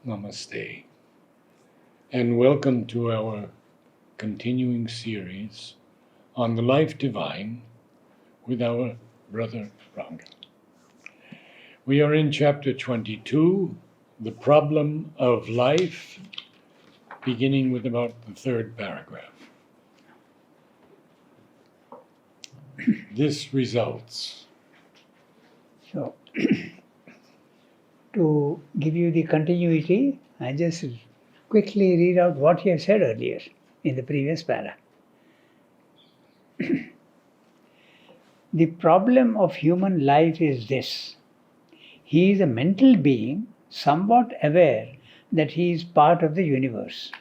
Namaste, and welcome to our continuing series on the life divine with our brother Ranga. We are in chapter 22, the problem of life, beginning with about the third paragraph. This results. So, to give you the continuity, I just quickly read out what he has said earlier in the previous para. The problem of human life is this. He is a mental being, somewhat aware that he is part of the universe.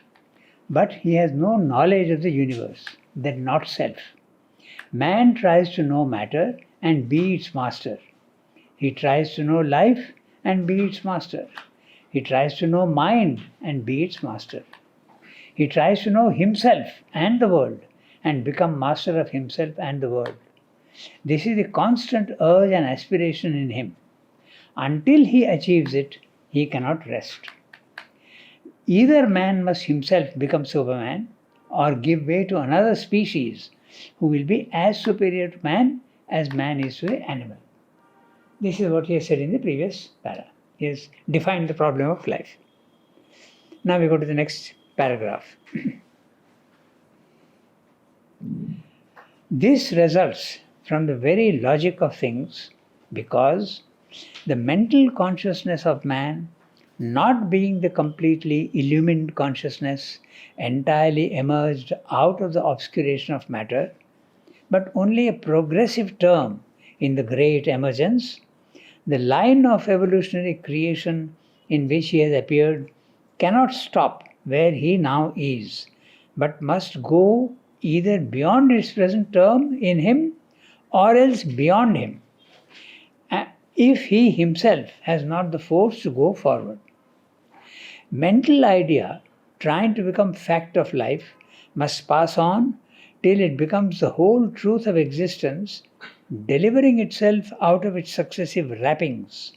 But he has no knowledge of the universe, that not self. Man tries to know matter and be its master. He tries to know life and be its master. He tries to know mind and be its master. He tries to know himself and the world and become master of himself and the world. This is the constant urge and aspiration in him. Until he achieves it, he cannot rest. Either man must himself become Superman or give way to another species who will be as superior to man as man is to the animal. This is what he has said in the previous para. He has defined the problem of life. Now we go to the next paragraph. This results from the very logic of things because the mental consciousness of man, not being the completely illumined consciousness entirely emerged out of the obscuration of matter, but only a progressive term in the great emergence, the line of evolutionary creation in which he has appeared cannot stop where he now is, but must go either beyond its present term in him or else beyond him, if he himself has not the force to go forward. Mental idea, trying to become fact of life, must pass on till it becomes the whole truth of existence, delivering itself out of its successive wrappings,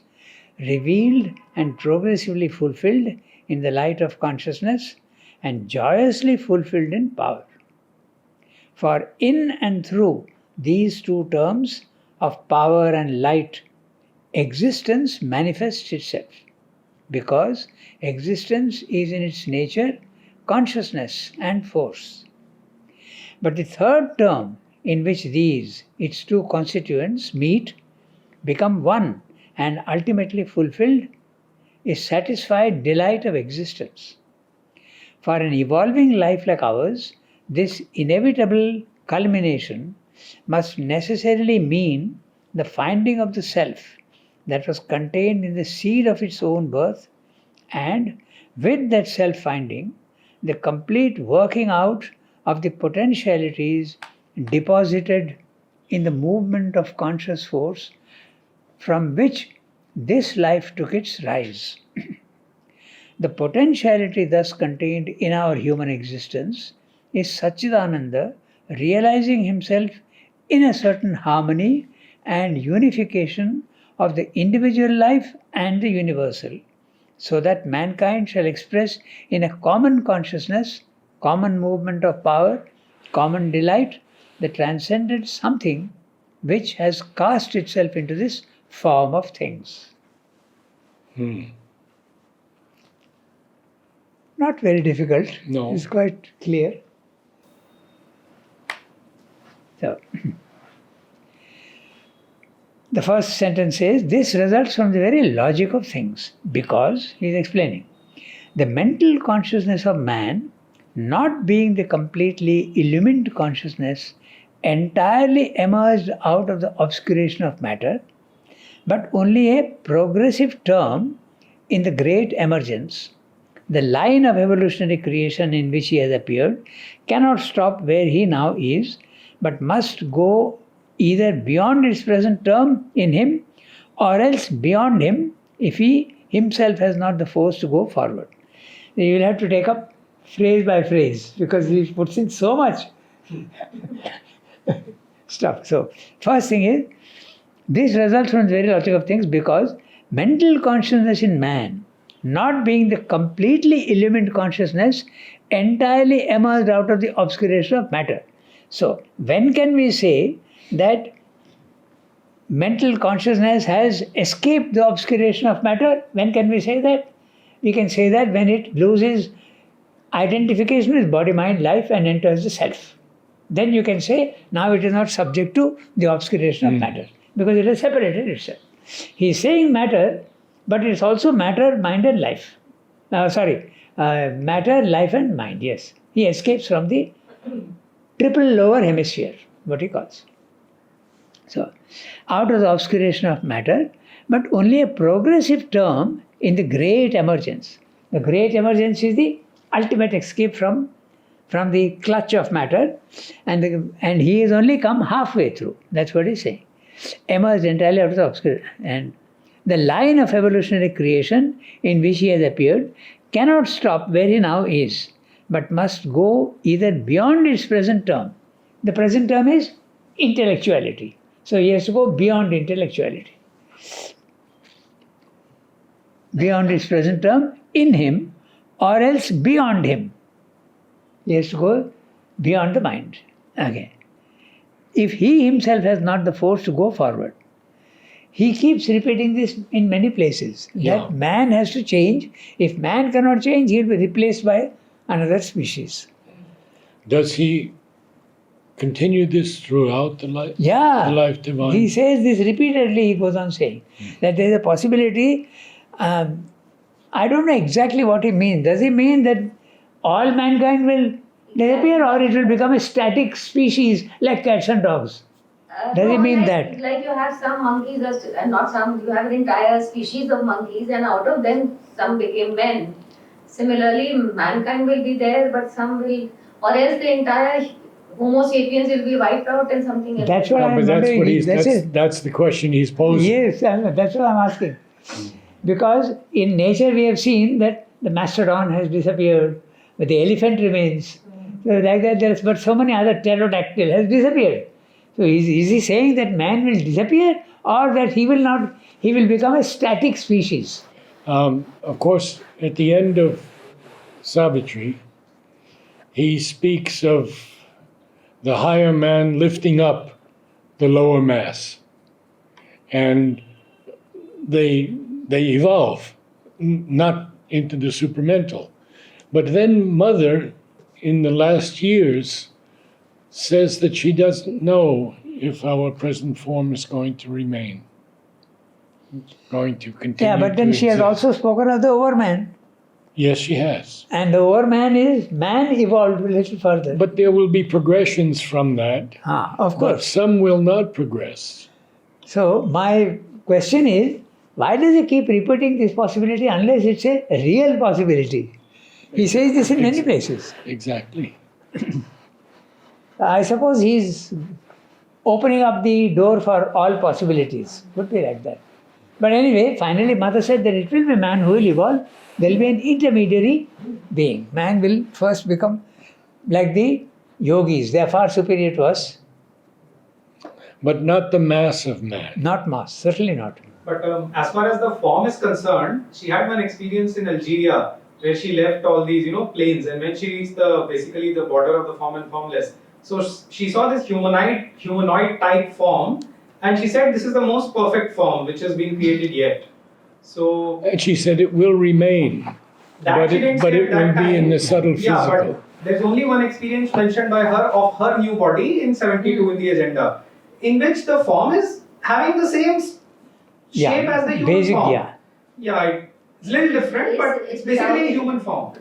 revealed and progressively fulfilled in the light of consciousness and joyously fulfilled in power. For in and through these two terms of power and light, existence manifests itself, because existence is in its nature consciousness and force. But the third term in which these, its two constituents, meet, become one and ultimately fulfilled, is satisfied delight of existence. For an evolving life like ours, this inevitable culmination must necessarily mean the finding of the self that was contained in the seed of its own birth, and with that self-finding, the complete working out of the potentialities deposited in the movement of conscious force from which this life took its rise. The potentiality thus contained in our human existence is Satchidananda realizing himself in a certain harmony and unification of the individual life and the universal, so that mankind shall express in a common consciousness, common movement of power, common delight, the transcendent something which has cast itself into this form of things. Not very difficult. No. It's quite clear. So, the first sentence says, this results from the very logic of things, because, he is explaining, the mental consciousness of man, not being the completely illumined consciousness entirely emerged out of the obscuration of matter, but only a progressive term in the great emergence, the line of evolutionary creation in which he has appeared cannot stop where he now is, but must go either beyond its present term in him or else beyond him if he himself has not the force to go forward. You will have to take up phrase by phrase because he puts in so much stuff. So, first thing is, this results from the very logic of things because mental consciousness in man, not being the completely illumined consciousness, entirely emerged out of the obscuration of matter. So, when can we say that mental consciousness has escaped the obscuration of matter? When can we say that? We can say that when it loses identification with body, mind, life and enters the self. Then you can say, now it is not subject to the obscuration of matter, because it has separated itself. He is saying matter, but it is also matter, mind and life. Matter, life and mind, yes. He escapes from the triple lower hemisphere, what he calls. So, out of the obscuration of matter, but only a progressive term in the great emergence. The great emergence is the ultimate escape from the clutch of matter, and he has only come halfway through. That's what he's saying. Emerged entirely out of the obscurity. And the line of evolutionary creation in which he has appeared cannot stop where he now is, but must go either beyond its present term. The present term is intellectuality. So he has to go beyond intellectuality. Beyond its present term in him, or else beyond him. He has to go beyond the mind. Okay. If he himself has not the force to go forward, he keeps repeating this in many places, that man has to change. If man cannot change, he will be replaced by another species. Does he continue this throughout the life? Yeah. The life divine? He says this repeatedly, he goes on saying, that there is a possibility. I don't know exactly what he means. Does he mean that all mankind will disappear, or it will become a static species like cats and dogs? Does he mean that? Like you have some monkeys, and not some, you have an entire species of monkeys, and out of them some became men. Similarly, mankind will be there, but some will, or else the entire Homo sapiens will be wiped out and something else. That's what No, I'm but that's wondering. what he's. That's the question he's posing. Yes, that's what I'm asking. Because in nature we have seen that the mastodon has disappeared, but the elephant remains. So like that, but so many other pterodactyl has disappeared. So is he saying that man will disappear, or that he will become a static species? Of course, at the end of Savitri, he speaks of the higher man lifting up the lower mass, and they evolve, not into the supramental. But then Mother, in the last years, says that she doesn't know if our present form is going to remain, going to continue. Yeah, but then she has also spoken of the overman. Yes, she has. And the overman is man evolved a little further. But there will be progressions from that. Of But course. some will not progress. So my question is, why does he keep repeating this possibility unless it's a real possibility? He says this in many places. Exactly. I suppose he's opening up the door for all possibilities. Could be like that. But anyway, finally Mother said that it will be man who will evolve. There will be an intermediary being. Man will first become like the yogis. They are far superior to us. But not the mass of man. Not mass, certainly not. But as far as the form is concerned, she had one experience in Algeria where she left all these, planes, and when she reached basically the border of the form and formless, so she saw this humanoid type form, and she said this is the most perfect form which has been created yet. So And she said it will remain, but she didn't it say at that will be in time. the subtle Yeah, physical. but there's only one experience mentioned by her of her new body in 72 in the agenda, in which the form is having the same shape as the human basic, form. yeah. It's a little different, but It's it's basically a without- human form.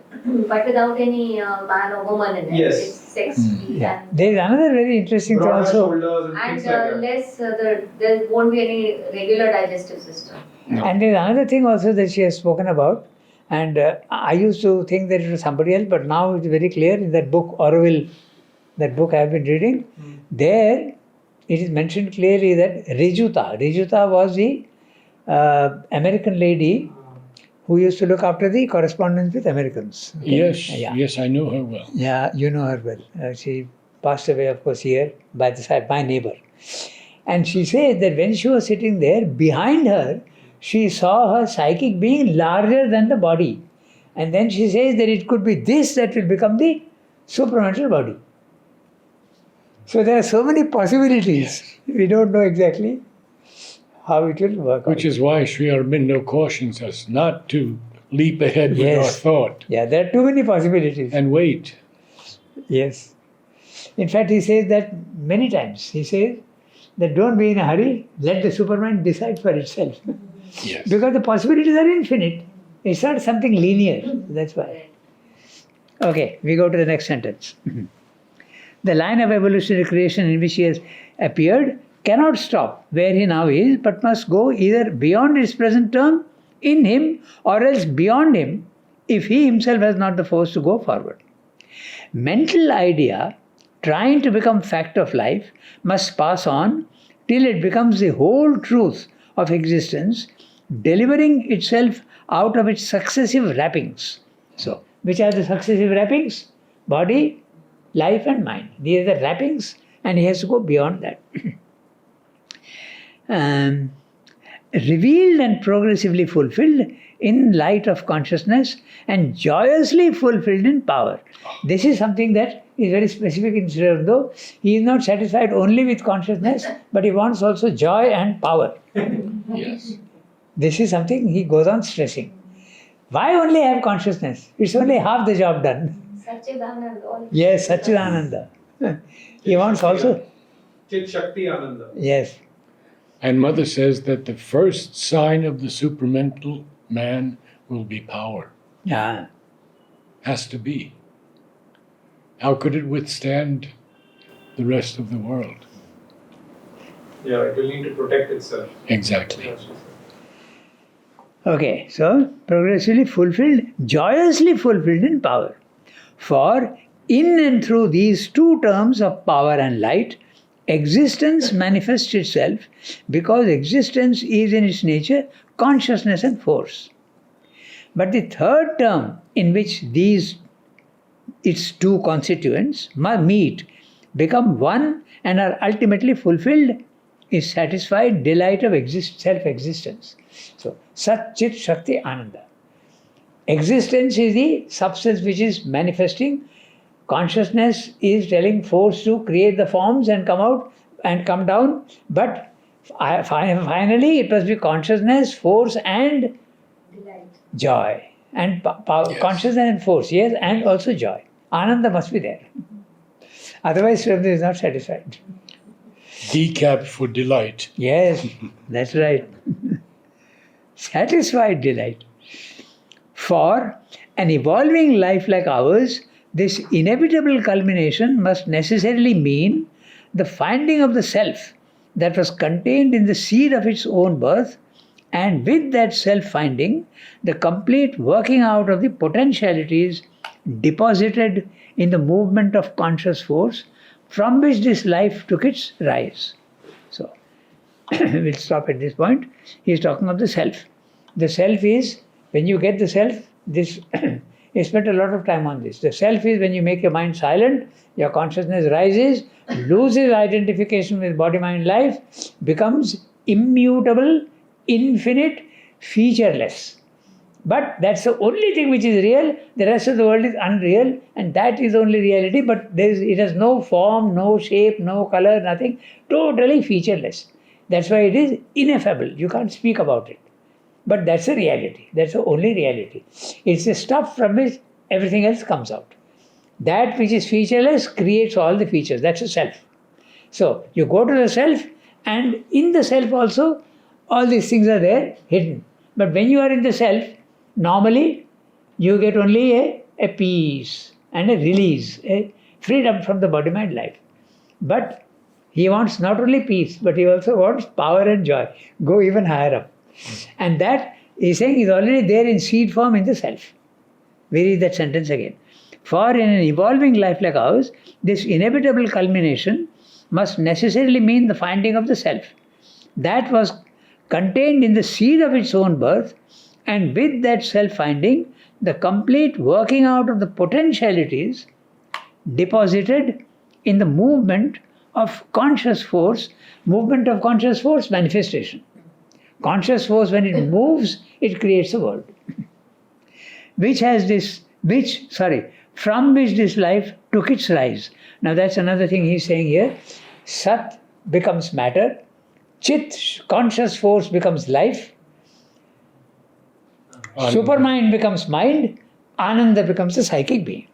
But without any man or woman in it. Yes. It's sex free Yeah. and There is another very interesting thing Broader also. shoulders and things like that. less, there won't be any regular digestive system. No. And there is another thing also that she has spoken about. And I used to think that it was somebody else, but now it's very clear in that book, Orwell, that book I have been reading. There it is mentioned clearly that Rijuta was the American lady who used to look after the correspondence with Americans. Okay? Yes, I know her well. Yeah, you know her well. She passed away, of course, here by the side, my neighbor. And she says that when she was sitting there, behind her, she saw her psychic being larger than the body. And then she says that it could be this that will become the supramental body. So there are so many possibilities. We don't know exactly how it will work Which out. is why Sri Aurobindo cautions us not to leap ahead with our Yes. thought Yeah, there are too many possibilities. and wait. Yes. In fact, he says that many times. He says that don't be in a hurry, let the Superman decide for itself. Yes. Because the possibilities are infinite. It's not something linear. That's why. Okay, we go to the next sentence. The line of evolutionary creation in which he has appeared cannot stop where he now is, but must go either beyond its present term in him or else beyond him if he himself has not the force to go forward. Mental idea trying to become fact of life must pass on till it becomes the whole truth of existence, delivering itself out of its successive wrappings. So, which are the successive wrappings? Body, life and mind. These are the wrappings and he has to go beyond that. Revealed and progressively fulfilled in light of consciousness and joyously fulfilled in power. This is something that is very specific in Sri Aurobindo. He is not satisfied only with consciousness, but he wants also joy and power. Yes. This is something he goes on stressing. Why only have consciousness? It's only half the job done. Satchidanand, all. Yes, Satchidananda. He wants also, Chit Shakti Ananda. yes. And Mother says that the first sign of the supramental man will be power. Yeah. Has to be. How could it withstand the rest of the world? Yeah, it will need to protect itself. Exactly. Okay, so progressively fulfilled, joyously fulfilled in power. For in and through these two terms of power and light, existence manifests itself because existence is in its nature consciousness and force. But the third term in which its two constituents meet, become one and are ultimately fulfilled is satisfied delight of self-existence. So, Sat Chit Shakti Ananda. Existence is the substance which is manifesting. Consciousness is telling force to create the forms and come out and come down. But finally, it must be consciousness, force, and Delight. joy. And power, Yes. consciousness and force, yes, and also joy. Ananda must be there. Otherwise, Sri Aurobindo is not satisfied. Decap for delight. Yes, that's right. Satisfied delight. For an evolving life like ours, this inevitable culmination must necessarily mean the finding of the self that was contained in the seed of its own birth, and with that self-finding, the complete working out of the potentialities deposited in the movement of conscious force from which this life took its rise. So, we'll stop at this point. He is talking of the self. The self is, when you get the self, this he spent a lot of time on this. The self is when you make your mind silent, your consciousness rises, loses identification with body, mind, life, becomes immutable, infinite, featureless. But that's the only thing which is real. The rest of the world is unreal, and that is only reality. But it has no form, no shape, no color, nothing. Totally featureless. That's why it is ineffable. You can't speak about it. But that's the reality. That's the only reality. It's the stuff from which everything else comes out. That which is featureless creates all the features. That's the self. So you go to the self, and in the self also, all these things are there hidden. But when you are in the self, normally you get only a peace and a release, a freedom from the body, mind, life. But he wants not only peace, but he also wants power and joy. Go even higher up. And that, he's saying, is already there in seed form in the self. We read that sentence again. For in an evolving life like ours, this inevitable culmination must necessarily mean the finding of the self. That was contained in the seed of its own birth, and with that self-finding, the complete working out of the potentialities deposited in the movement of conscious force manifestation. Conscious force, when it moves, it creates a world. From which this life took its rise. Now that's another thing he's saying here. Sat becomes matter, Chit, conscious force, becomes life, Supermind becomes mind, Ananda becomes a psychic being.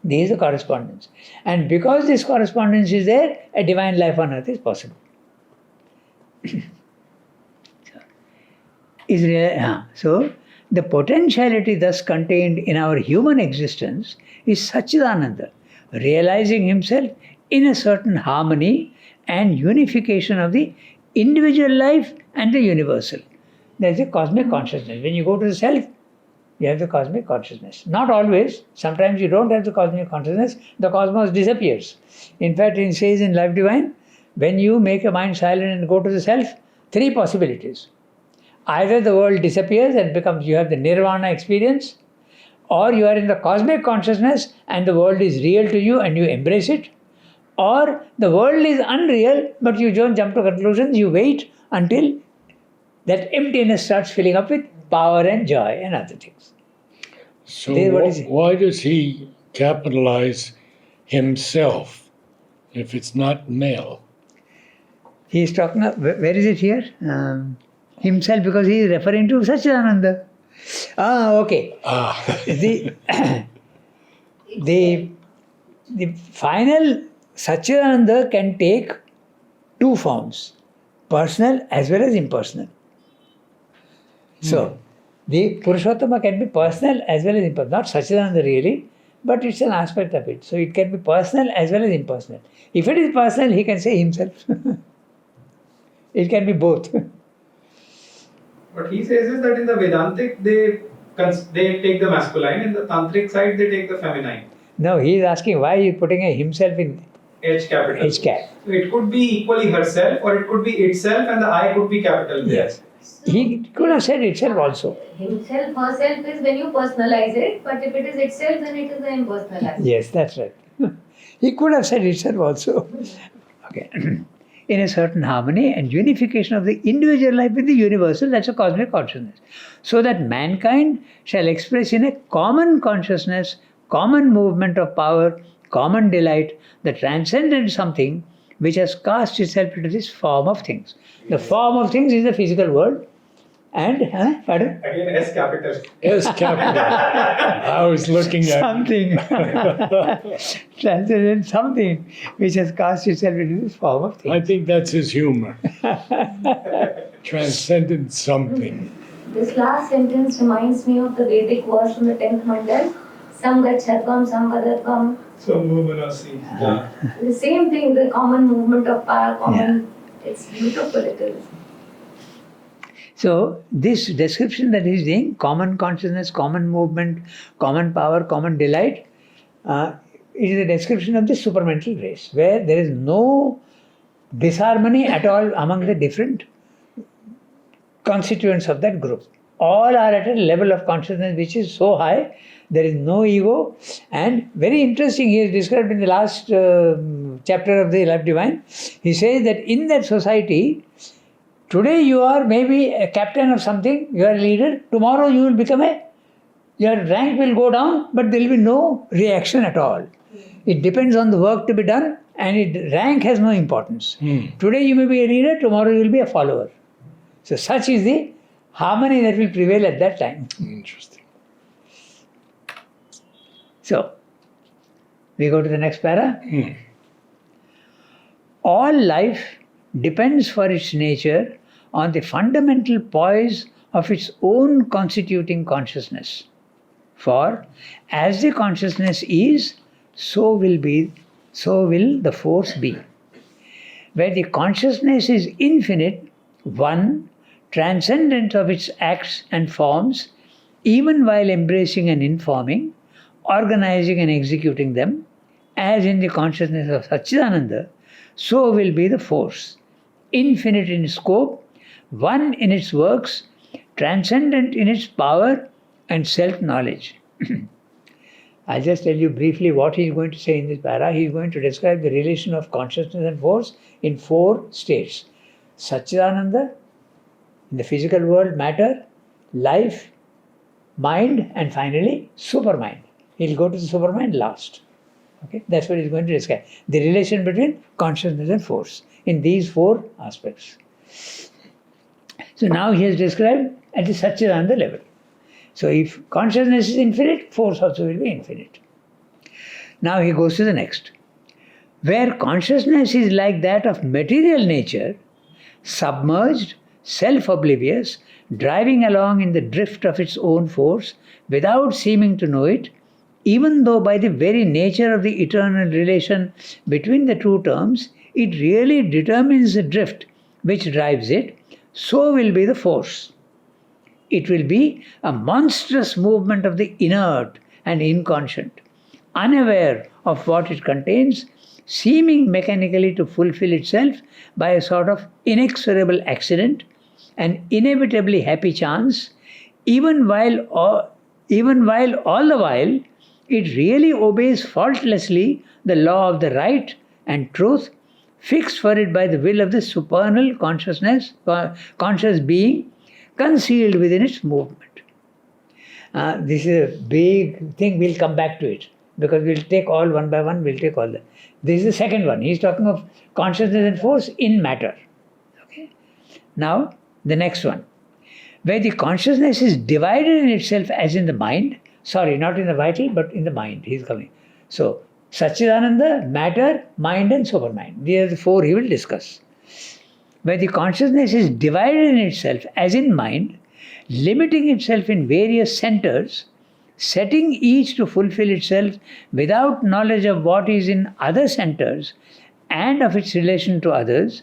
There is a correspondence. And because this correspondence is there, a divine life on earth is possible. So, the potentiality thus contained in our human existence is Satchidananda, realizing himself in a certain harmony and unification of the individual life and the universal. There is a cosmic consciousness. When you go to the self, you have the cosmic consciousness. Not always. Sometimes you don't have the cosmic consciousness. The cosmos disappears. In fact, it says in Life Divine, when you make your mind silent and go to the self, 3 possibilities. Either the world disappears and becomes, you have the nirvana experience, or you are in the cosmic consciousness and the world is real to you and you embrace it, or the world is unreal but you don't jump to conclusions, you wait until that emptiness starts filling up with power and joy and other things. So What why does he capitalize himself if it's not male? He is talking of, where is it here? Himself, because he is referring to Satchidananda. Okay. The final Satchidananda can take 2 forms, personal as well as impersonal. So, the Purushottama can be personal as well as impersonal. Not Satchidananda really, but it's an aspect of it. So, it can be personal as well as impersonal. If it is personal, he can say himself. It can be both. What he says is that in the Vedantic, they take the masculine, in the Tantric side, they take the feminine. No, he is asking why he is putting a himself in H capital. H cap. So it could be equally herself, or it could be itself, and the I could be capital. Yes. He could have said itself also. Himself, herself is when you personalize it, but if it is itself, then it is an impersonal aspect. Yes, that's right. He could have said itself also. Okay. In a certain harmony and unification of the individual life with the universal, that's a cosmic consciousness. So that mankind shall express in a common consciousness, common movement of power, common delight, the transcendent something which has cast itself into this form of things. The form of things is the physical world. And, pardon? Again, S capital. S capital. I was looking at Something. Transcendent something which has cast itself into this form of things. I think that's his humor. Transcendent something. This last sentence reminds me of the Vedic verse from the 10th mandal. Sam gachatvam, sam vadatvam. Yeah. The same thing, the common movement of power, common. It's beautiful, it is. So, this description that he is saying, common consciousness, common movement, common power, common delight, it is a description of the supramental race, where there is no disharmony at all among the different constituents of that group. All are at a level of consciousness which is so high, there is no ego. And very interesting, he is described in the last chapter of the Life Divine. He says that in that society, today you are maybe a captain of something, you are a leader, tomorrow you will become your rank will go down, but there will be no reaction at all. It depends on the work to be done, and rank has no importance. Today you may be a leader, tomorrow you will be a follower. So such is the harmony that will prevail at that time. Interesting. So, we go to the next para. All life depends for its nature on the fundamental poise of its own constituting consciousness. For as the consciousness is, so will the force be. Where the consciousness is infinite, one, transcendent of its acts and forms, even while embracing and informing, organizing and executing them, as in the consciousness of Satchidananda, so will be the force, infinite in scope, one in its works, transcendent in its power and self-knowledge. I'll just tell you briefly what he is going to say in this para. He is going to describe the relation of consciousness and force in 4 states. Satchidananda, In the physical world, matter, life, mind, and finally supermind. He'll go to the supermind last. Okay, that's what he's going to describe. The relation between consciousness and force in these four aspects. So now he has described at the Satchidananda level. So if consciousness is infinite, force also will be infinite. Now he goes to the next. Where consciousness is like that of material nature, submerged, self-oblivious, driving along in the drift of its own force without seeming to know it, even though by the very nature of the eternal relation between the two terms, it really determines the drift which drives it, so will be the force. It will be a monstrous movement of the inert and inconscient, unaware of what it contains, seeming mechanically to fulfill itself by a sort of inexorable accident, an inevitably happy chance, even while all the while it really obeys faultlessly the law of the right and truth fixed for it by the will of the supernal conscious being concealed within its movement. This is a big thing, we'll come back to it because we'll take all one by one, we'll take all that. This is the second one. He's talking of consciousness and force in matter. Okay. Now, the next one. Where the consciousness is divided in itself as in the mind, sorry, not in the vital, but in the mind, he's coming. So, Satchidananda, matter, mind and supermind. These are the four he will discuss. Where the consciousness is divided in itself as in mind, limiting itself in various centers, setting each to fulfill itself without knowledge of what is in other centers and of its relation to others,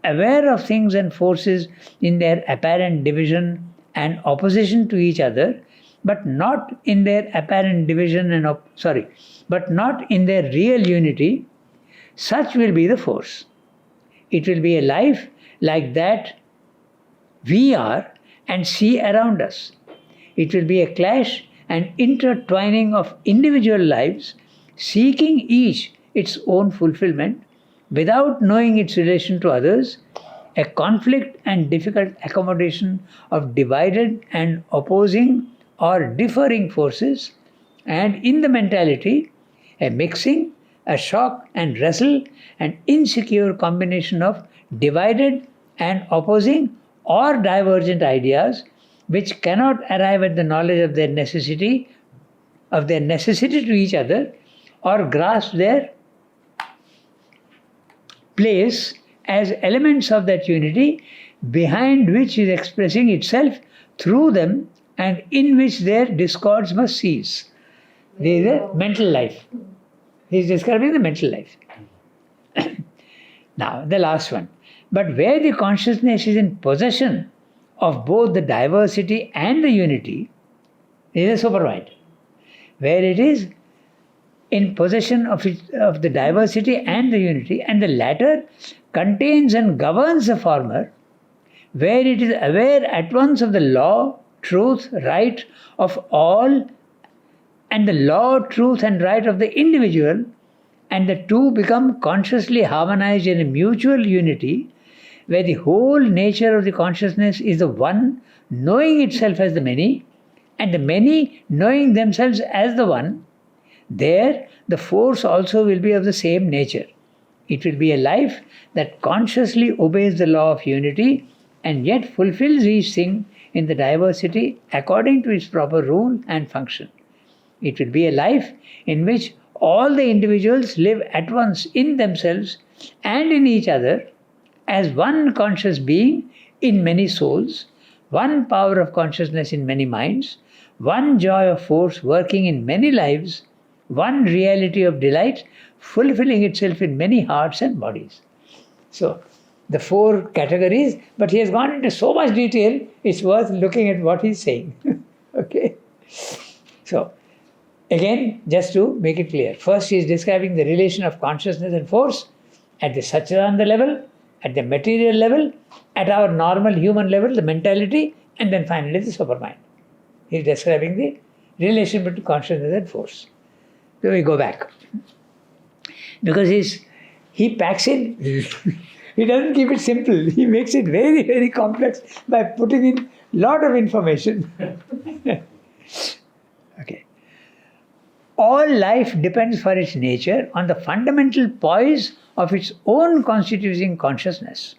aware of things and forces in their apparent division and opposition to each other, but not in their apparent division and but not in their real unity, such will be the force. It will be a life like that we are and see around us. It will be a clash and intertwining of individual lives, seeking each its own fulfillment without knowing its relation to others, a conflict and difficult accommodation of divided and opposing or differing forces, and in the mentality, a mixing, a shock and wrestle, an insecure combination of divided and opposing or divergent ideas which cannot arrive at the knowledge of their necessity to each other or grasp their place as elements of that unity behind which is expressing itself through them and in which their discords must cease. There is a mental life. He is describing the mental life. Now, the last one. But where the consciousness is in possession of both the diversity and the unity, there is a supermind. Where it is in possession of the diversity and the unity, and the latter contains and governs the former, where it is aware at once of the law, truth, right of all, and the law, truth, and right of the individual, and the two become consciously harmonized in a mutual unity, where the whole nature of the consciousness is the one knowing itself as the many, and the many knowing themselves as the one, there the force also will be of the same nature. It will be a life that consciously obeys the law of unity and yet fulfills each thing in the diversity according to its proper rule and function. It will be a life in which all the individuals live at once in themselves and in each other as one conscious being in many souls, one power of consciousness in many minds, one joy of force working in many lives, one reality of delight fulfilling itself in many hearts and bodies. So, the four categories, but he has gone into so much detail, it's worth looking at what he's saying. Okay? So, again, just to make it clear, first he is describing the relation of consciousness and force at the Satchidananda level, at the material level, at our normal human level, the mentality, and then finally the supermind. He is describing the relation between consciousness and force. So we go back. Because he packs in He doesn't keep it simple. He makes it very, very complex by putting in lot of information. Okay. All life depends for its nature on the fundamental poise of its own constituting consciousness.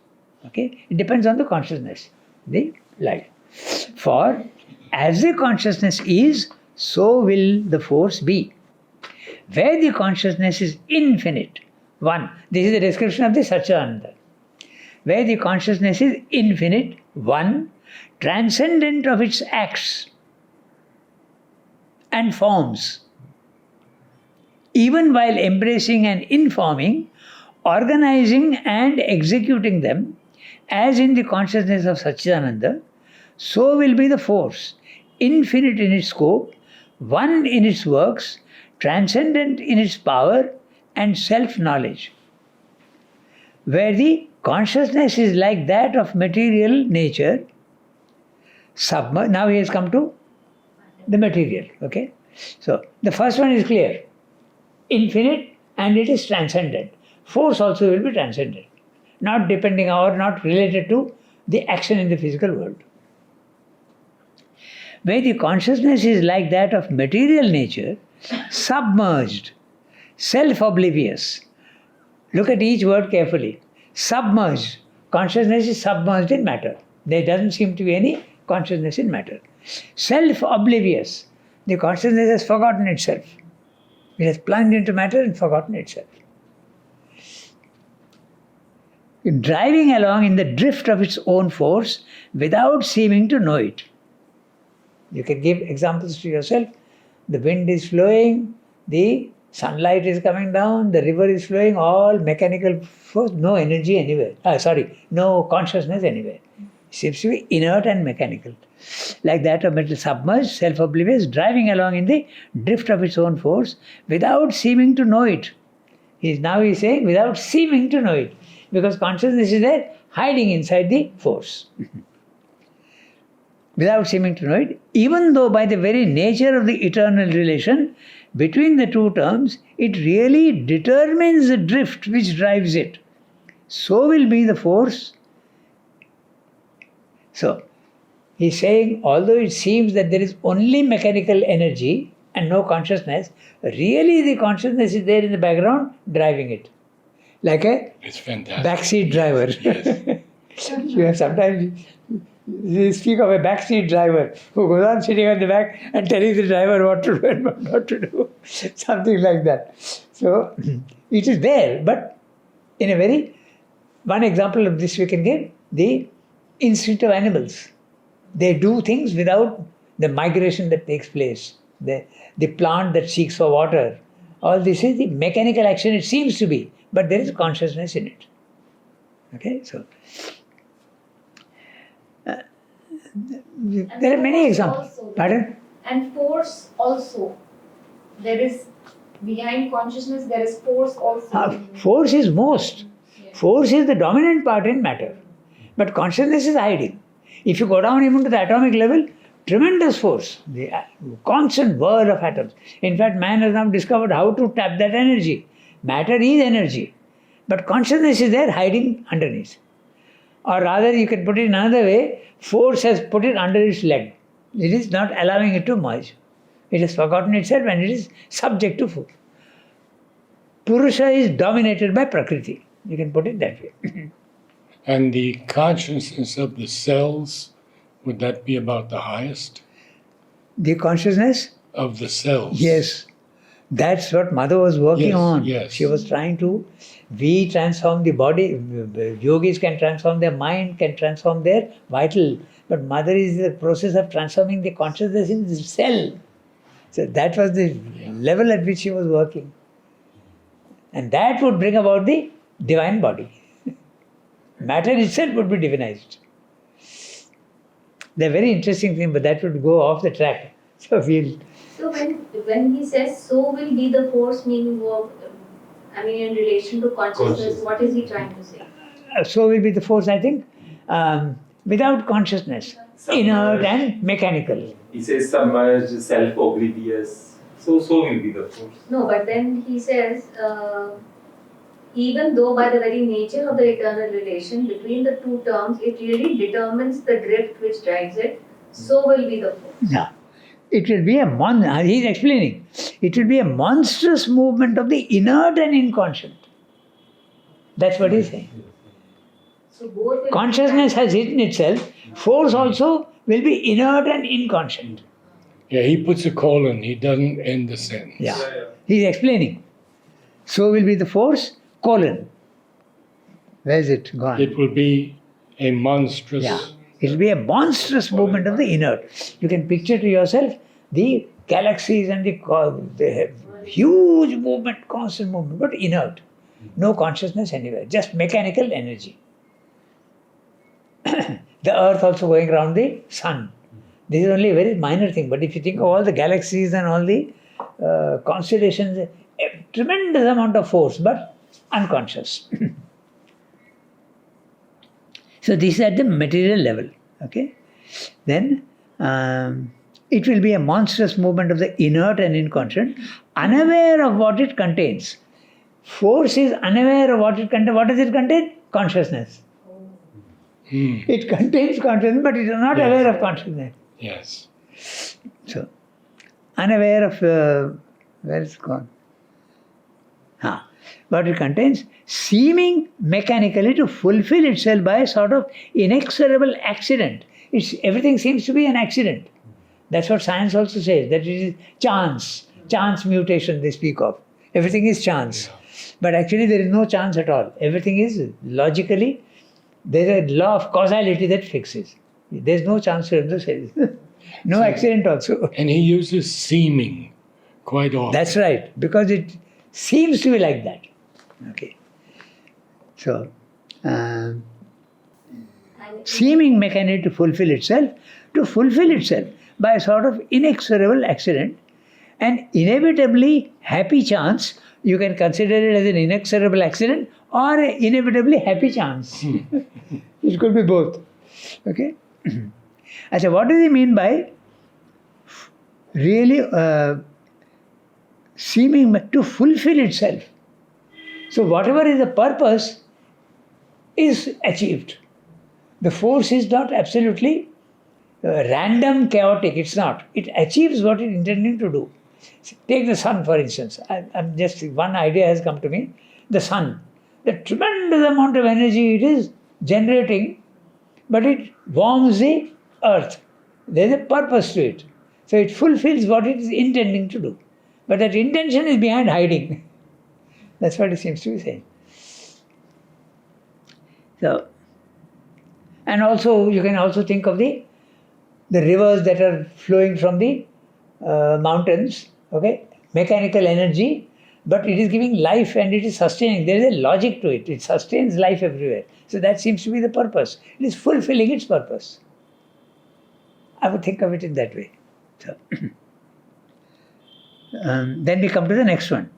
Okay? It depends on the consciousness, the life. For as the consciousness is, so will the force be. Where the consciousness is infinite, one, this is the description of the Satchidananda. Where the consciousness is infinite, one, transcendent of its acts and forms, even while embracing and informing, organizing and executing them, as in the consciousness of Satchidananda, so will be the force, infinite in its scope, one in its works, transcendent in its power and self-knowledge. Where the consciousness is like that of material nature, now he has come to the material, okay? So, the first one is clear. Infinite and it is transcendent. Force also will be transcendent. Not depending or not related to the action in the physical world. Where the consciousness is like that of material nature, submerged, self-oblivious. Look at each word carefully. Submerged. Consciousness is submerged in matter. There doesn't seem to be any consciousness in matter. Self-oblivious. The consciousness has forgotten itself. It has plunged into matter and forgotten itself. Driving along in the drift of its own force without seeming to know it. You can give examples to yourself. The wind is flowing, the sunlight is coming down, the river is flowing, all mechanical force, no energy anywhere. No consciousness anywhere. It seems to be inert and mechanical. Like that of metal, submerged, self-oblivious, driving along in the drift of its own force without seeming to know it. He's saying without seeming to know it. Because consciousness is there, hiding inside the force. Without seeming to know it, even though by the very nature of the eternal relation between the two terms, it really determines the drift which drives it. So will be the force. So, he's saying, although it seems that there is only mechanical energy and no consciousness, really the consciousness is there in the background driving it. Like a It's fantastic. backseat driver. Yes. You have sometimes you speak of a backseat driver who goes on sitting on the back and telling the driver what to do and what not to do. Something like that. So it is there, but in a very, one example of this we can give, the instinct of animals. They do things without the migration that takes place, the plant that seeks for water. All this is the mechanical action it seems to be, but there is consciousness in it. Okay, so there are many examples. Also, Pardon? and force also. There is, behind consciousness, there is force also. Force is most. Yes. Force is the dominant part in matter. But consciousness is hiding. If you go down even to the atomic level, tremendous force, the constant whir of atoms. In fact, man has now discovered how to tap that energy. Matter is energy. But consciousness is there hiding underneath. Or rather, you can put it in another way, force has put it under its leg. It is not allowing it to merge. It has forgotten itself and it is subject to force. Purusha is dominated by Prakriti. You can put it that way. And the consciousness of the cells, would that be about the highest? The consciousness? Of the cells. Yes. That's what Mother was working Yes, on. yes. She was trying to, we transform the body, yogis can transform their mind, can transform their vital. But Mother is in the process of transforming the consciousness in the cell. So that was the level at which she was working. And that would bring about the divine body. Matter itself would be divinized. They're very interesting things, but that would go off the track. So when he says so will be the force, meaning in relation to consciousness, what is he trying to say? So will be the force, I think, without consciousness, inert and mechanical. He says submerged, self-oblivious. So will be the force. No, but then he says even though by the very nature of the eternal relation between the two terms, it really determines the drift which drives it, so will be the force. Yeah. It will be he's explaining, it will be a monstrous movement of the inert and inconscient. That's what he's saying. So both will Consciousness has hidden itself, force also will be inert and inconscient. Yeah, he puts a colon, he doesn't end the sentence. Yeah. Yeah. He's explaining. So will be the force, colon. Where is it gone? It will be a monstrous. Yeah. It will be a monstrous movement of the inert. You can picture to yourself the galaxies and the huge movement, constant movement, but inert. No consciousness anywhere, just mechanical energy. The earth also going around the sun. This is only a very minor thing, but if you think of all the galaxies and all the constellations, a tremendous amount of force, but unconscious. So this is at the material level. Okay. Then it will be a monstrous movement of the inert and inconscient, unaware of what it contains. Force is unaware of what it contains. What does it contain? Consciousness. It contains consciousness, but it is not Yes. aware of consciousness. Yes. So, unaware of where it's gone. What it contains, seeming mechanically to fulfill itself by a sort of inexorable accident. Everything seems to be an accident. That's what science also says, that it is chance mutation they speak of. Everything is chance. But actually there is no chance at all. Everything is logically, there is a law of causality that fixes. There is no chance for him to say this. No accident also. And he uses seeming quite often. That's right, because it seems to be like that. Okay. So, seeming mechanically to fulfill itself by a sort of inexorable accident, and inevitably happy chance. You can consider it as an inexorable accident or an inevitably happy chance. It could be both. Okay. Achha, what does he mean by really seeming to fulfill itself? So whatever is the purpose is achieved. The force is not absolutely random, chaotic. It's not. It achieves what it's intending to do. Take the sun, for instance. I'm just one idea has come to me. The sun, the tremendous amount of energy it is generating, but it warms the earth. There's a purpose to it. So it fulfills what it is intending to do. But that intention is behind hiding. That's what it seems to be saying. So, and also you can also think of the rivers that are flowing from the mountains, okay, mechanical energy, but it is giving life and it is sustaining. There is a logic to it. It sustains life everywhere. So that seems to be the purpose. It is fulfilling its purpose. I would think of it in that way. So, then we come to the next one,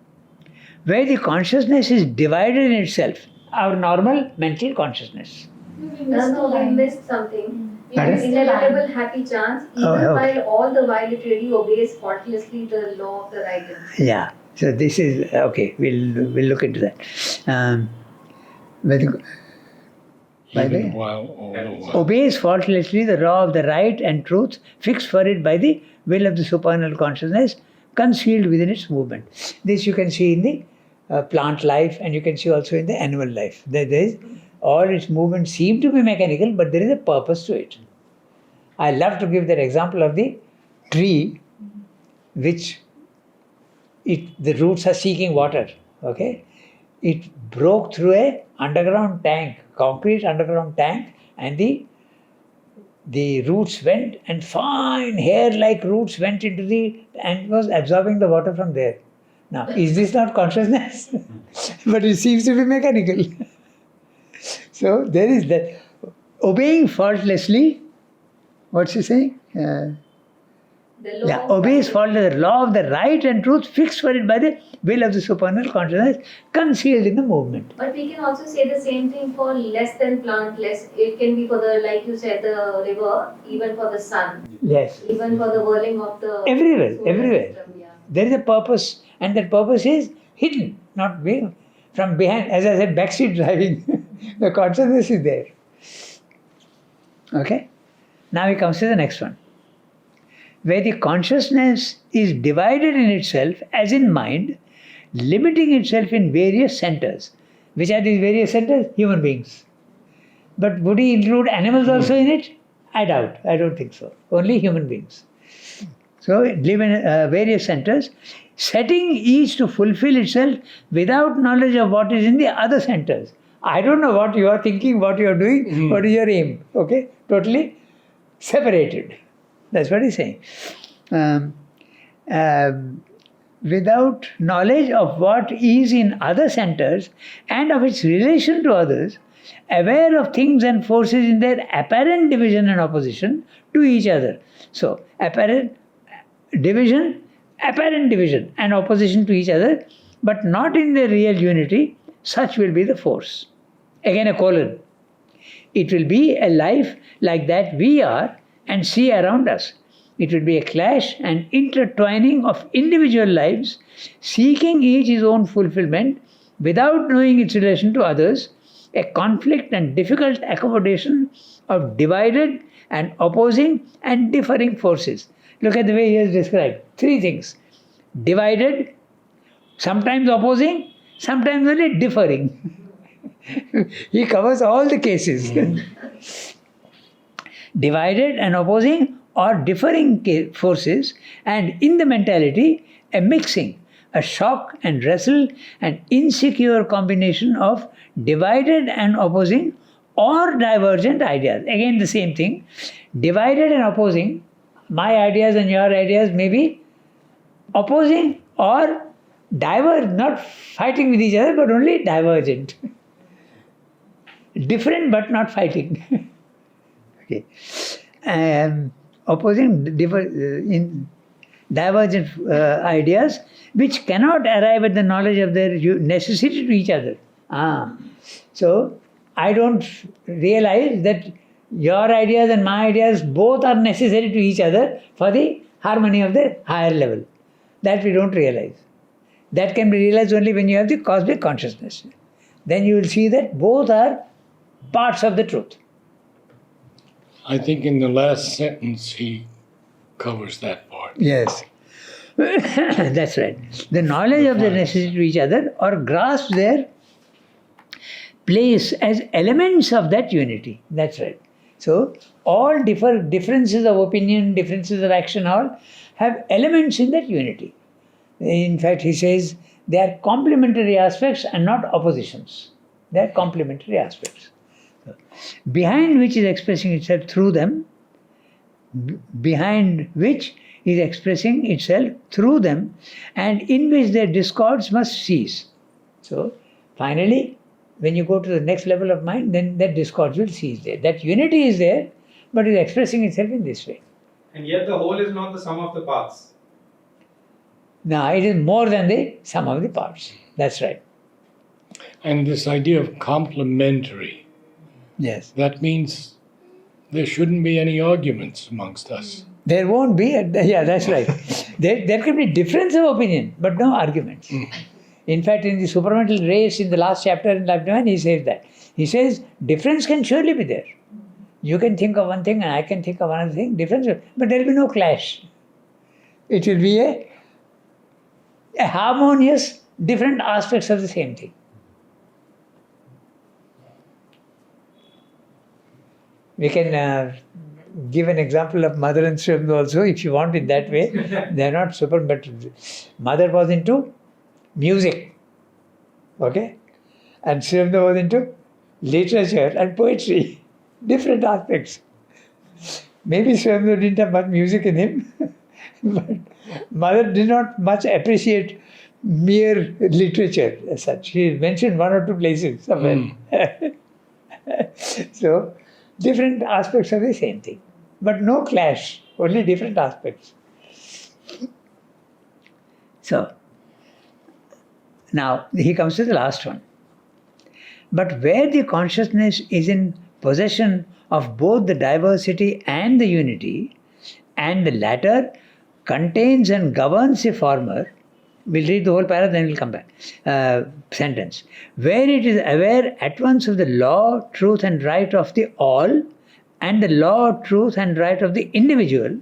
where the consciousness is divided in itself, our normal mental consciousness. we missed something. It Pardon? is inevitable happy chance, even okay. while all the while it really obeys faultlessly the law of the right and free. Yeah. So this is okay. We'll look into that. By the Even way, while all the while. obeys faultlessly the law of the right and truth fixed for it by the will of the supernal consciousness concealed within its movement. This you can see in the plant life, and you can see also in the animal life. There is all its movements seem to be mechanical, but there is a purpose to it. I love to give that example of the tree, which the roots are seeking water. Okay, it broke through a underground tank, concrete underground tank, and the roots went, and fine hair-like roots went into and was absorbing the water from there. Now, is this not consciousness? But it seems to be mechanical. So there is that. Obeying faultlessly, what's he saying? The law of Obeys right. faultlessly the law of the right and truth fixed for it by the will of the supernal consciousness concealed in the movement. But we can also say the same thing for less than plant, less. It can be for the, like you said, the river, even for the sun, Yes. even for the whirling of the Everywhere, solar everywhere. system, yeah. There is a purpose, and that purpose is hidden, not being. From behind, as I said, backseat driving, the consciousness is there. Okay? Now he comes to the next one, where the consciousness is divided in itself, as in mind, limiting itself in various centers. Which are these various centers? Human beings. But would he include animals also in it? I doubt. I don't think so. Only human beings. So live in various centers, setting each to fulfill itself without knowledge of what is in the other centers. I don't know what you are thinking, what you are doing, what is your aim. Okay? Totally separated. That's what he's saying. Without knowledge of what is in other centers and of its relation to others, aware of things and forces in their apparent division and opposition to each other. So, apparent division and opposition to each other, but not in their real unity, such will be the force. Again a colon. It will be a life like that we are and see around us. It will be a clash and intertwining of individual lives, seeking each his own fulfillment without knowing its relation to others, a conflict and difficult accommodation of divided and opposing and differing forces. Look at the way he has described. Three things. Divided, sometimes opposing, sometimes only differing. He covers all the cases. Divided and opposing or differing forces, and in the mentality, a mixing, a shock and wrestle, an insecure combination of divided and opposing or divergent ideas. Again the same thing. Divided and opposing, my ideas and your ideas may be opposing or diverge, not fighting with each other, but only divergent. Different but not fighting. Okay. Opposing in divergent ideas which cannot arrive at the knowledge of their necessity to each other. So I don't realize that your ideas and my ideas both are necessary to each other for the harmony of the higher level. That we don't realize. That can be realized only when you have the cosmic consciousness. Then you will see that both are parts of the truth. I think in the last sentence he covers that part. Yes. That's right. The knowledge of the necessity to each other or grasp their place as elements of that unity. That's right. So all differences of opinion, differences of action, all have elements in that unity. In fact, he says they are complementary aspects and not oppositions. They are complementary aspects. Behind which is expressing itself through them, behind which is expressing itself through them, and in which their discords must cease. So, finally, when you go to the next level of mind, then that discords will cease there. That unity is there, but is expressing itself in this way. And yet the whole is not the sum of the parts. Now, it is more than the sum of the parts. That's right. And this idea of complementary, Yes. that means there shouldn't be any arguments amongst us. There won't be, yeah, that's right. There can be difference of opinion, but no arguments. In fact, in the supramental race, in the last chapter in Life Divine, he says that. He says, difference can surely be there. You can think of one thing and I can think of another thing, difference, but there will be no clash. It will be a harmonious, different aspects of the same thing. We can give an example of Mother and Sri Aurobindo also, if you want, in that way. They are not super, but Mother was into music, okay? And Sri Aurobindo was into literature and poetry, different aspects. Maybe Sri Aurobindo didn't have much music in him, but Mother did not much appreciate mere literature as such. She mentioned one or two places somewhere. So, different aspects of the same thing. But no clash, only different aspects. So, now he comes to the last one. But where the consciousness is in possession of both the diversity and the unity, and the latter contains and governs the former, We'll read the whole paragraph, then we'll come back. Sentence. Where it is aware at once of the law, truth and right of the all, and the law, truth and right of the individual,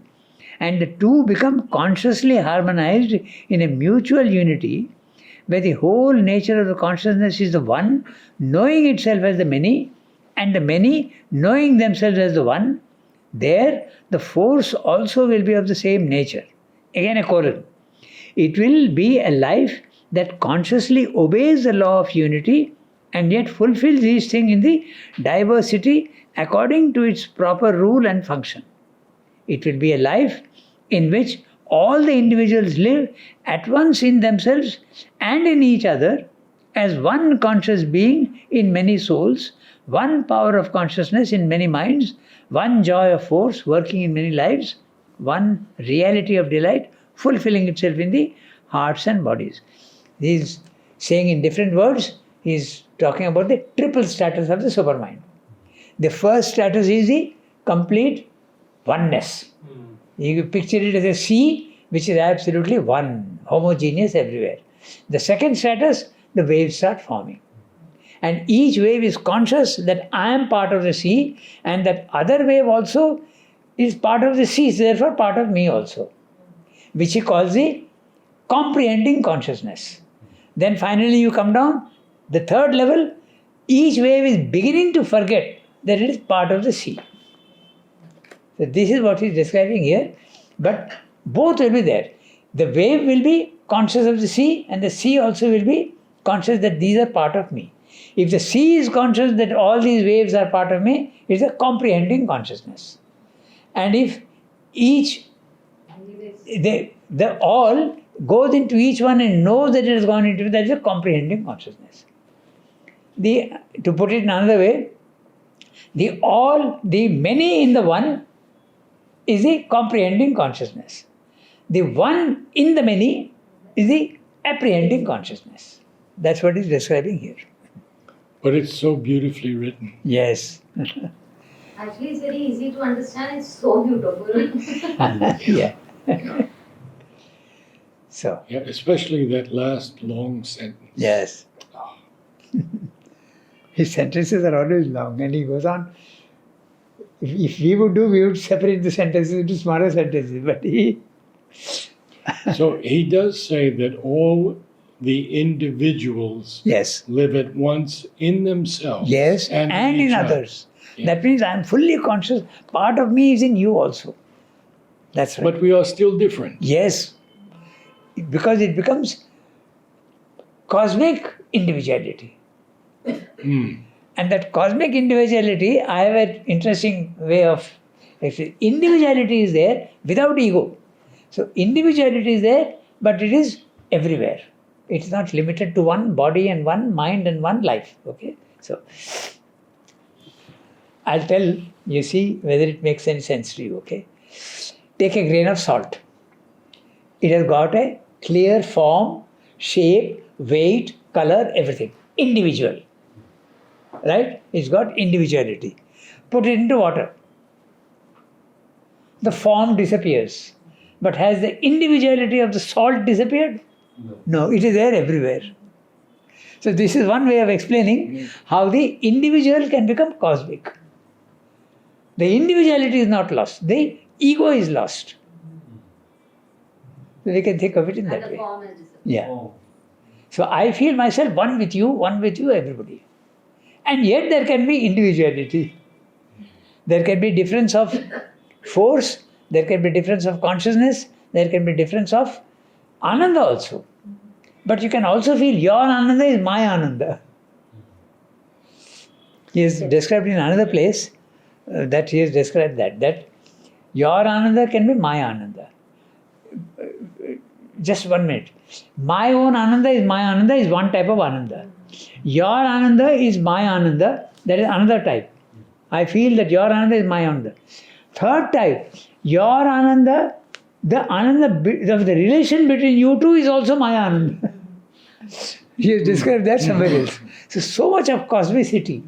and the two become consciously harmonized in a mutual unity, where the whole nature of the consciousness is the one, knowing itself as the many, and the many knowing themselves as the one, there the force also will be of the same nature. Again a colon. It will be a life that consciously obeys the law of unity and yet fulfills these things in the diversity according to its proper rule and function. It will be a life in which all the individuals live at once in themselves and in each other as one conscious being in many souls, one power of consciousness in many minds, one joy of force working in many lives, one reality of delight fulfilling itself in the hearts and bodies. He's saying in different words, he's talking about the triple status of the supermind. The first status is the complete oneness. You picture it as a sea which is absolutely one, homogeneous everywhere. The second status, the waves start forming. And each wave is conscious that I am part of the sea, and that other wave also is part of the sea, therefore part of me also, which he calls the comprehending consciousness. Then finally you come down, the third level, each wave is beginning to forget that it is part of the sea. So this is what he is describing here, but both will be there. The wave will be conscious of the sea, and the sea also will be conscious that these are part of me. If the sea is conscious that all these waves are part of me, it is a comprehending consciousness. And if each, the all goes into each one and knows that it has gone into it, that is a comprehending consciousness. To put it in another way, the all, the many in the one is the comprehending consciousness. The one in the many is the apprehending consciousness. That's what he's describing here. But it's so beautifully written. Yes. Actually, it's very easy to understand. It's so beautiful. Yeah. So. Yeah, especially that last long sentence. Yes. His sentences are always long, and he goes on. If we would separate the sentences into smaller sentences, but he. So he does say that all the individuals Yes. live at once in themselves. Yes, and in each other. others. Yeah. That means I am fully conscious. Part of me is in you also. That's right. But we are still different. Yes, because it becomes cosmic individuality. And that cosmic individuality, I have an interesting way of explaining. Individuality is there without ego. So individuality is there, but it is everywhere. It's not limited to one body and one mind and one life. Okay? So I'll tell you, see whether it makes any sense to you. Okay? Take a grain of salt. It has got a clear form, shape, weight, color, everything. Individual. Right? It's got individuality. Put it into water. The form disappears. But has the individuality of the salt disappeared? No, it is there everywhere. So this is one way of explaining how the individual can become cosmic. The individuality is not lost. The ego is lost. So we can think of it in And that the way. form is disappeared. Yeah. So I feel myself one with you, everybody. And yet there can be individuality. There can be difference of force, there can be difference of consciousness, there can be difference of Ananda also. But you can also feel your Ananda is my Ananda. He is described in another place that he has described that your Ananda can be my Ananda. Just 1 minute. My own Ananda is one type of Ananda. Your Ananda is my Ananda, that is another type. I feel that your Ananda is my Ananda. Third type, your Ananda, the Ananda of the relation between you two is also my Ananda. He has described that somewhere else. So much of cosmicity.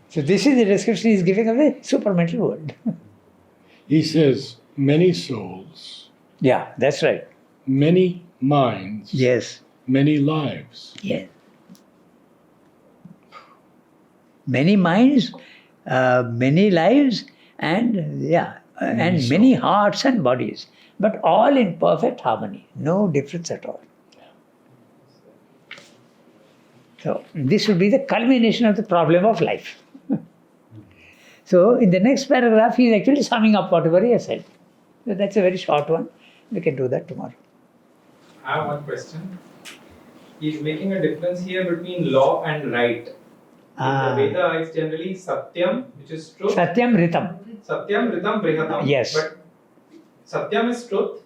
So this is the description he is giving of the supramental world. He says many souls Yeah, that's right. Many minds, Yes. many lives. Yes. Many minds, many lives, and and many hearts and bodies, but all in perfect harmony, no difference at all. So this would be the culmination of the problem of life. So in the next paragraph, he is actually summing up whatever he has said. So that's a very short one. We can do that tomorrow. I have one question. He's making a difference here between law and right. In the Veda, it's generally Satyam, which is truth. Satyam Ritam. Satyam, Ritam, Brihatam. Yes. But Satyam is truth,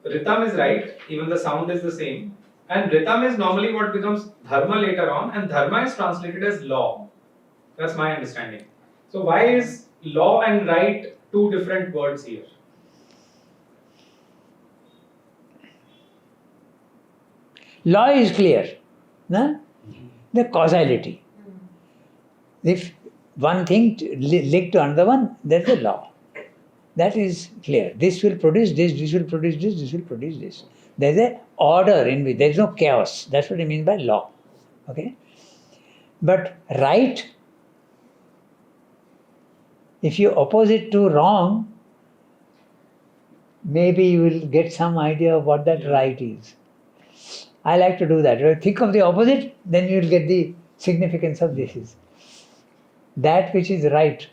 Ritam is right, even the sound is the same. And Ritam is normally what becomes Dharma later on, and Dharma is translated as law. That's my understanding. So, why is law and right two different words here? Law is clear. No? The causality. If one thing linked to another one, that's the law. That is clear. This will produce this will produce this will produce this. There's an order in which there's no chaos. That's what I mean by law. Okay? But right, if you oppose it to wrong, maybe you will get some idea of what that right is. I like to do that. If you think of the opposite, then you will get the significance of this is. That which is right.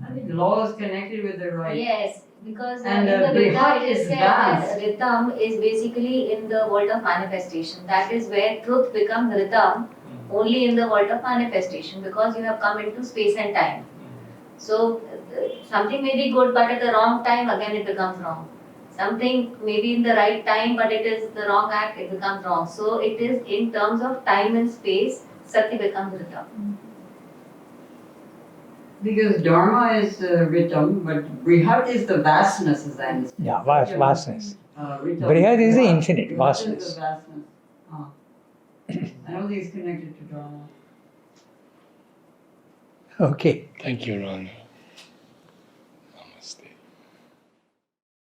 I think law is connected with the right. Yes, because And in the Veda Brihat it is is said that vast. Ritam is basically in the world of manifestation. That is where truth becomes Ritam only in the world of manifestation, because you have come into space and time. So something may be good, but at the wrong time again it becomes wrong. Something may be in the right time, but it is the wrong act, it becomes wrong. So it is in terms of time and space, Sati becomes Ritam. Because Dharma is Ritam, but Brihat is the vastness, as I understand. Yeah, vastness. Ritam. Brihat is the infinite, Brihat vastness. is the vastness. I don't think it's connected to Dharma. Okay. Thank you, Ron.